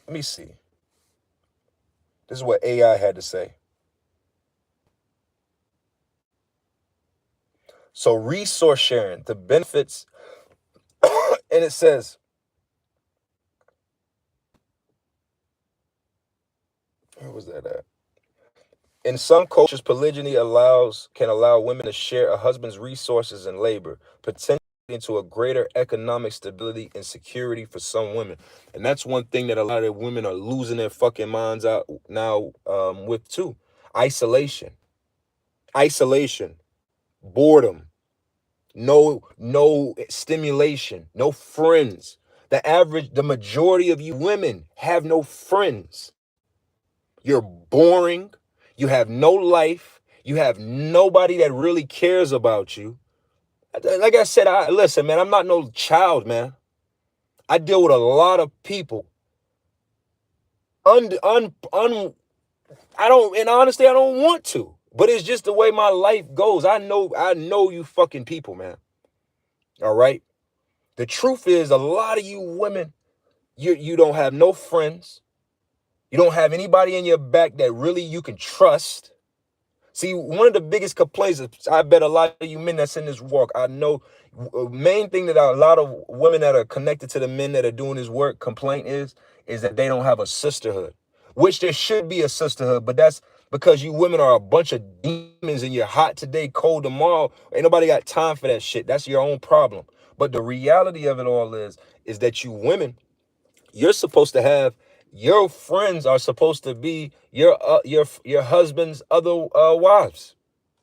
let me see. This is what AI had to say. So resource sharing, the benefits, and it says, where was that at? In some cultures, polygyny can allow women to share a husband's resources and labor, potentially into a greater economic stability and security for some women. And that's one thing that a lot of women are losing their fucking minds out now with too. Isolation, boredom, no stimulation, no friends. The majority of you women have no friends. You're boring. You have no life. You have nobody that really cares about you. Like I said, listen, man, I'm not no child, man. I deal with a lot of people. I don't, and honestly, I don't want to. But it's just the way my life goes. I know you fucking people, man. All right? The truth is, a lot of you women, you don't have no friends. You don't have anybody in your back that really you can trust. See, one of the biggest complaints, I bet a lot of you men that's in this walk, I know, main thing that a lot of women that are connected to the men that are doing this work complaint is that they don't have a sisterhood, which there should be a sisterhood, but that's because you women are a bunch of demons and you're hot today, cold tomorrow. Ain't nobody got time for that shit. That's your own problem. But the reality of it all is that you women, you're supposed to have, your friends are supposed to be your husband's other wives.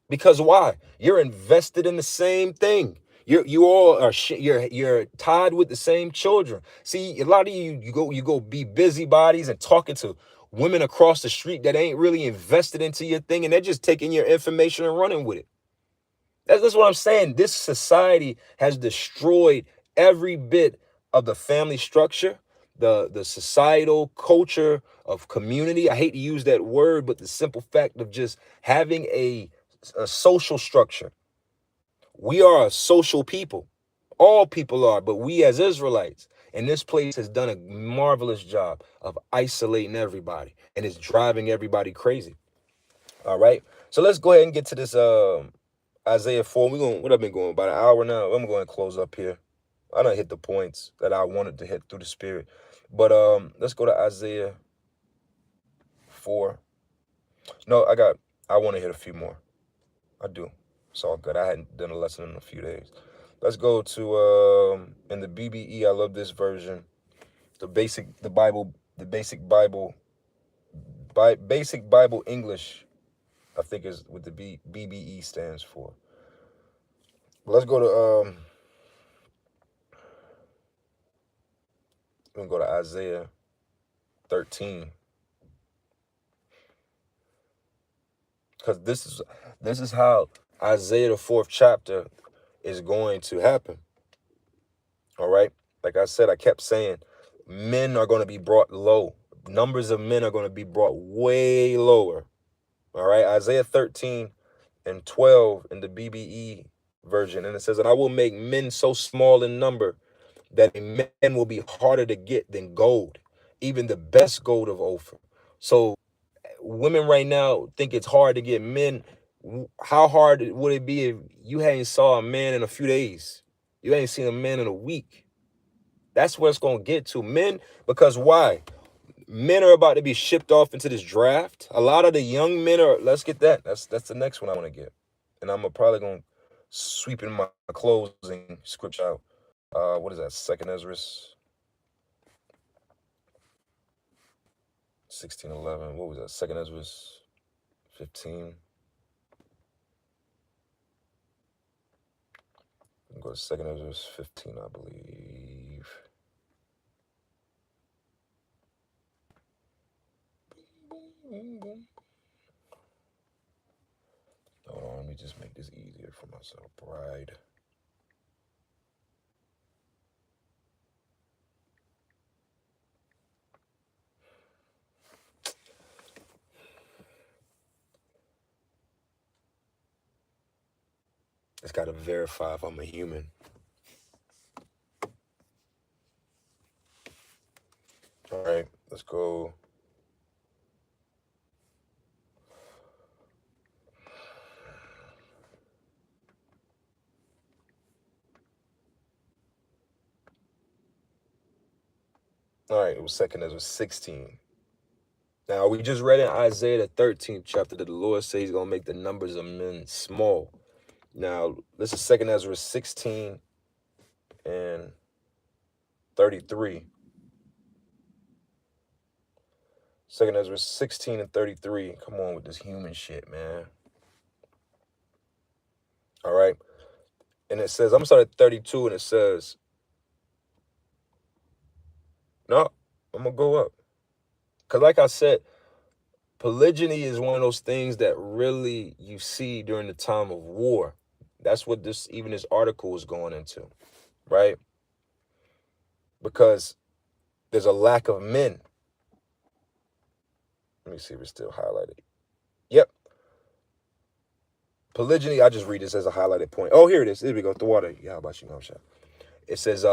Because why? You're invested in the same thing. You all are you're tied with the same children. See, a lot of you go be busybodies and talking to women across the street that ain't really invested into your thing, and they're just taking your information and running with it. That's what I'm saying. This society has destroyed every bit of the family structure, the societal culture of community. I hate to use that word, but the simple fact of just having a social structure. We are a social people. All people are, but we as Israelites and this place has done a marvelous job of isolating everybody, and it's driving everybody crazy. All right. So let's go ahead and get to this Isaiah 4. What I've been going about an hour now. I'm going to close up here. I done hit the points that I wanted to hit through the spirit. But let's go to Isaiah 4. No, I want to hit a few more. I do. It's all good. I hadn't done a lesson in a few days. Let's go to in the BBE. I love this version. Basic Bible English, I think is what the BBE stands for. Let's go to we're gonna go to Isaiah 13. Because this is how Isaiah the 4th chapter is going to happen. All right. Like I said, I kept saying men are going to be brought low. Numbers of men are going to be brought way lower. All right. Isaiah 13 and 12 in the BBE version. And it says, and I will make men so small in number that a man will be harder to get than gold, even the best gold of Ophir. So women right now think it's hard to get men. How hard would it be if you hadn't saw a man in a few days? You ain't seen a man in a week. That's where it's going to get to. Men, because why? Men are about to be shipped off into this draft. A lot of the young men are, let's get that. That's the next one I want to get. And I'm probably going to sweep in my closing scripture out. What is that? 2nd Ezra 16:11. What was that? 2nd Ezra 15. Go to 2nd Ezra 15, I believe. Hold on, let me just make this easier for myself. Bride. It's got to verify if I'm a human. All right, let's go. All right, it was 2nd Ezra 16. Now, we just read in Isaiah the 13th chapter that the Lord says he's going to make the numbers of men small. Now, this is 2nd Ezra 16 and 33. 2nd Ezra 16 and 33. Come on with this human shit, man. All right. And it says, I'm sorry, 32, and it says, no, I'm going to go up. Because like I said, Polygyny is one of those things that really you see during the time of war. That's what this article is going into, right? Because there's a lack of men. Let me see if it's still highlighted. Yep. Polygyny, I just read this as a highlighted point. Oh, here it is. Here we go. The water. Yeah, how about you, know, shot. It says,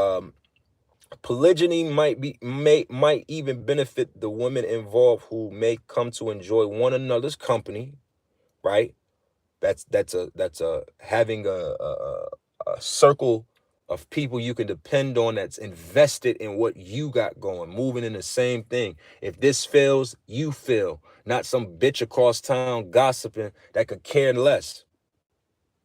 polygyny might even benefit the women involved who may come to enjoy one another's company, right? That's a having a circle of people you can depend on that's invested in what you got going, moving in the same thing. If this fails, you fail, not some bitch across town gossiping that could care less.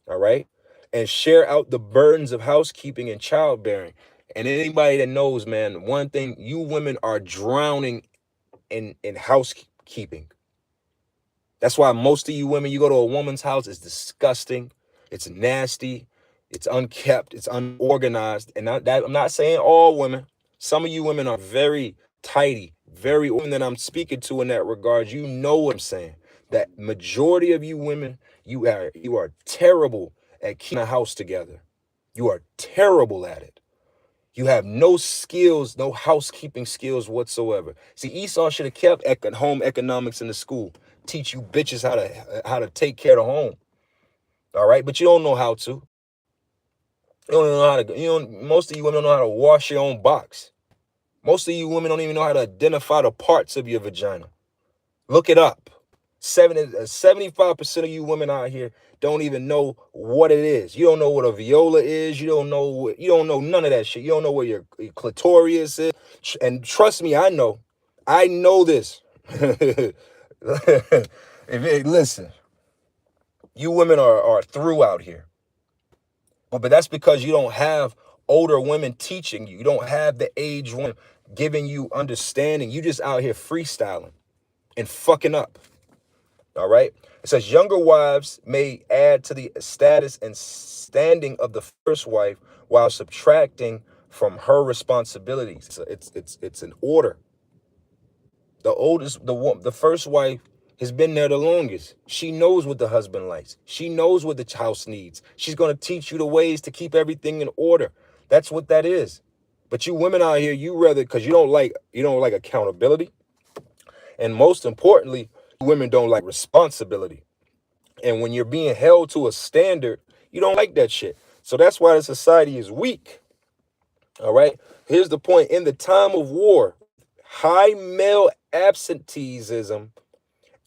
All right? And share out the burdens of housekeeping and childbearing. And anybody that knows, man, one thing, you women are drowning in housekeeping. That's why most of you women, you go to a woman's house, it's disgusting, it's nasty, it's unkept, it's unorganized. And I'm not saying all women. Some of you women are very tidy, very women that I'm speaking to in that regard. You know what I'm saying. That majority of you women, you are terrible at keeping a house together. You are terrible at it. You have no skills, no housekeeping skills whatsoever. See, Esau should have kept home economics in the school. Teach you bitches how to take care of the home. All right, but you don't know how to. You don't know how to. Most of you women don't know how to wash your own box. Most of you women don't even know how to identify the parts of your vagina. Look it up. 75% of you women out here don't even know what it is. You don't know what a viola is. You don't know none of that shit. You don't know where your clitoris is. And trust me, I know this. Listen, you women are through out here. But that's because you don't have older women teaching you. You don't have the age women giving you understanding. You just out here freestyling and fucking up. All right. It says younger wives may add to the status and standing of the first wife while subtracting from her responsibilities. So it's an order. The first wife has been there the longest. She knows what the husband likes. She knows what the house needs. She's going to teach you the ways to keep everything in order. That's what that is. But you women out here, you rather, because you don't like accountability. And most importantly, women don't like responsibility. And when you're being held to a standard, you don't like that shit. So that's why the society is weak. All right. Here's the point. In the time of war, high male absenteeism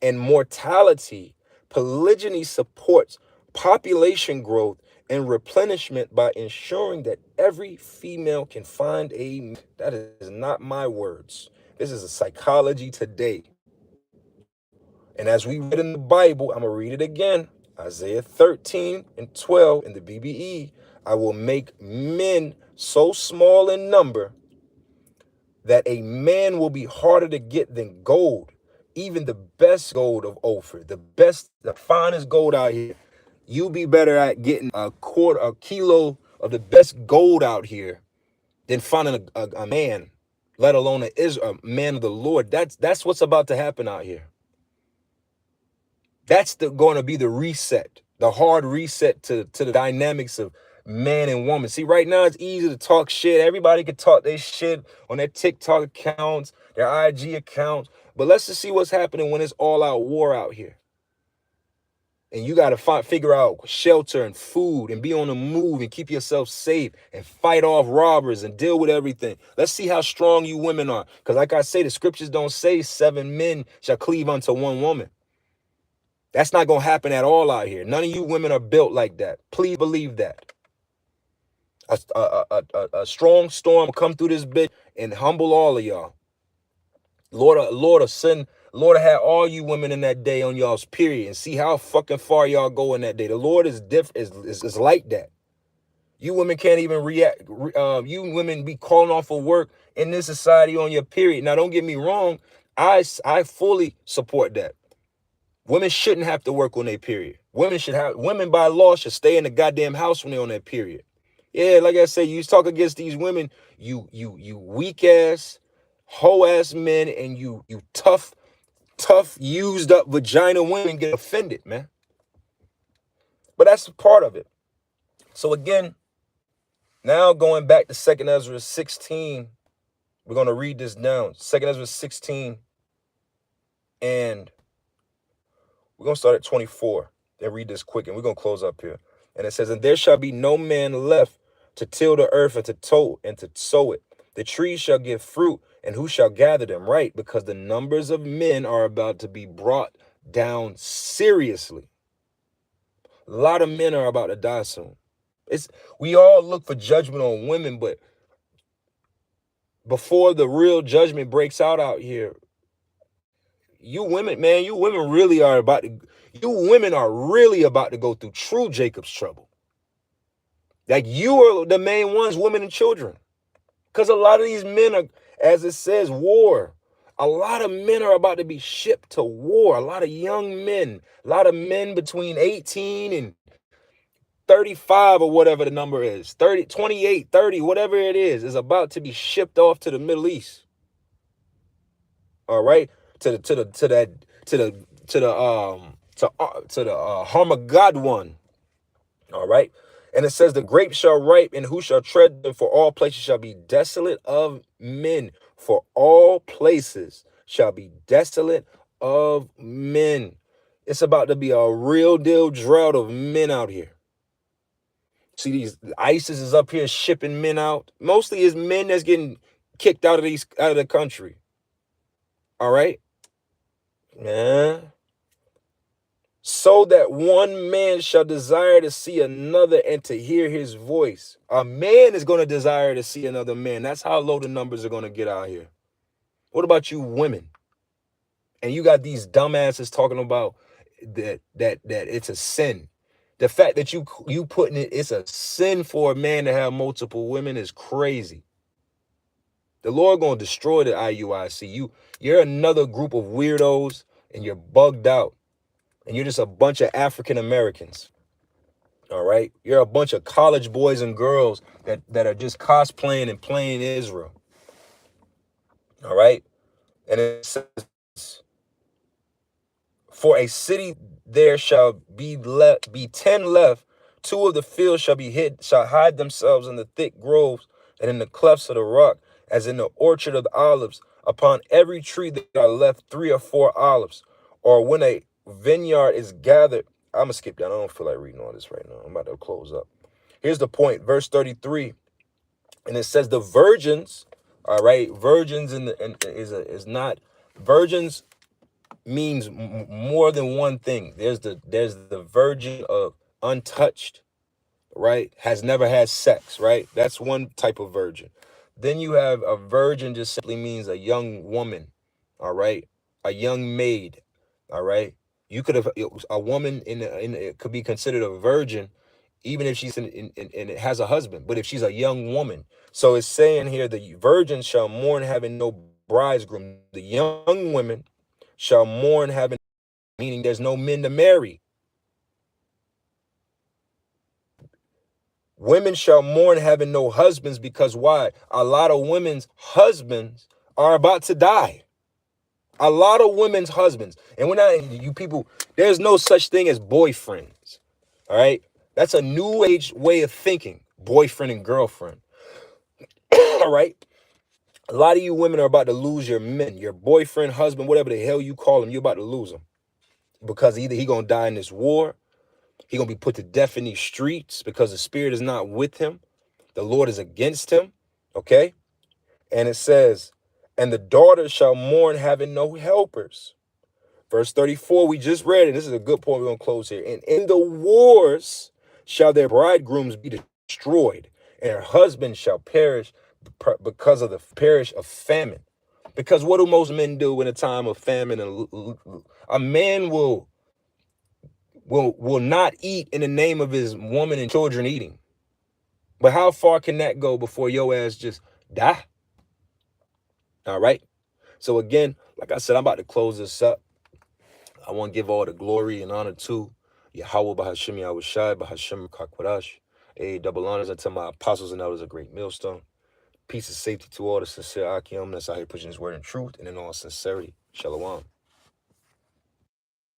and mortality, polygyny supports population growth and replenishment by ensuring that every female can find a... That is not my words. This is a Psychology Today. And as we read in the Bible, I'm going to read it again. Isaiah 13:12 in the BBE. I will make men so small in number that a man will be harder to get than gold. Even the best gold of Ophir, the finest gold out here. You'll be better at getting a kilo of the best gold out here than finding a man, let alone a man of the Lord. That's what's about to happen out here. That's going to be the reset, the hard reset to the dynamics of man and woman. See, right now it's easy to talk shit. Everybody can talk their shit on their TikTok accounts, their IG accounts. But let's just see what's happening when it's all out war out here. And you got to figure out shelter and food and be on the move and keep yourself safe and fight off robbers and deal with everything. Let's see how strong you women are. Because like I say, the scriptures don't say 7 men shall cleave unto one woman. That's not going to happen at all out here. None of you women are built like that. Please believe that. A strong storm will come through this bitch and humble all of y'all. Lord have all you women in that day on y'all's period and see how fucking far y'all go in that day. The Lord is is like that. You women can't even react. You women be calling off of work in this society on your period. Now, don't get me wrong. I fully support that. Women shouldn't have to work on their period. Women by law should stay in the goddamn house when they're on their period. Yeah, like I said, you talk against these women, you weak ass, hoe ass men, and you tough Tough, used up vagina women get offended, man. But that's part of it. So again, now going back to 2nd Ezra 16, we're going to read this down. 2nd Ezra 16, and we're going to start at 24 and read this quick, and we're going to close up here. And it says, and there shall be no man left to till the earth and to sow it. The trees shall give fruit, and who shall gather them? Right, because the numbers of men are about to be brought down seriously. A lot of men are about to die soon. We all look for judgment on women, but before the real judgment breaks out here, you women, man, you women are really about to go through true Jacob's trouble. Like, you are the main ones, women and children. Because a lot of these men are, as it says, war. A lot of men are about to be shipped to war. A lot of young men, a lot of men between 18 and 35 or whatever the number is, 30, 28, 30, whatever it is about to be shipped off to the Middle East. All right, to the Harmageddon. All right, and it says the grapes shall ripe, and who shall tread them? For all places shall be desolate of men. For all places shall be desolate of men. It's about to be a real deal drought of men out here. See, these ISIS is up here shipping men out. Mostly it's men that's getting kicked out of the country. All right, man. So that one man shall desire to see another and to hear his voice. A man is going to desire to see another man. That's how low the numbers are going to get out here. What about you women? And you got these dumbasses talking about that it's a sin. The fact that you putting it's a sin for a man to have multiple women is crazy. The Lord going to destroy the IUIC. You're another group of weirdos, and you're bugged out. And you're just a bunch of African Americans. All right? You're a bunch of college boys and girls that are just cosplaying and playing Israel. All right? And it says, for a city there shall be 10 left. 2 of the fields shall hide themselves in the thick groves and in the clefts of the rock, as in the orchard of the olives. Upon every tree there are left 3 or 4 olives. Or when a vineyard is gathered, I'm gonna skip down. I don't feel like reading all this right now. I'm about to close up. Here's the point, verse 33, and it says the virgins. All right, virgins is not virgins means more than one thing. There's the virgin of untouched, right? Has never had sex, right? That's one type of virgin. Then you have a virgin, just simply means a young woman, all right? A young maid, all right? You could have a woman it could be considered a virgin, even if she's and it has a husband. But if she's a young woman, so it's saying here the virgin shall mourn having no bridegroom. The young women shall mourn having, meaning there's no men to marry. Women shall mourn having no husbands, because why? A lot of women's husbands are about to die. A lot of women's husbands. And we're not, you people, there's no such thing as boyfriends. All right? That's a new age way of thinking. Boyfriend and girlfriend. All right? A lot of you women are about to lose your men, your boyfriend, husband, whatever the hell you call him. You're about to lose him. Because either he going to die in this war, he going to be put to death in these streets because the Spirit is not with him. The Lord is against him. Okay? And it says, and the daughters shall mourn having no helpers. Verse 34, we just read it. This is a good point. We're going to close here. And in the wars shall their bridegrooms be destroyed, and their husbands shall perish because of the perish of famine. Because what do most men do in a time of famine? A man will not eat in the name of his woman and children eating. But how far can that go before your ass just die? All right. So again, like I said, I'm about to close this up. I want to give all the glory and honor to Yahweh Bahashim Yahushai Bahashim Kakwadash. Double honors unto my apostles and elders, a great millstone. Peace and safety to all the sincere Akim that's out here pushing his word in truth and in all sincerity. Shalom.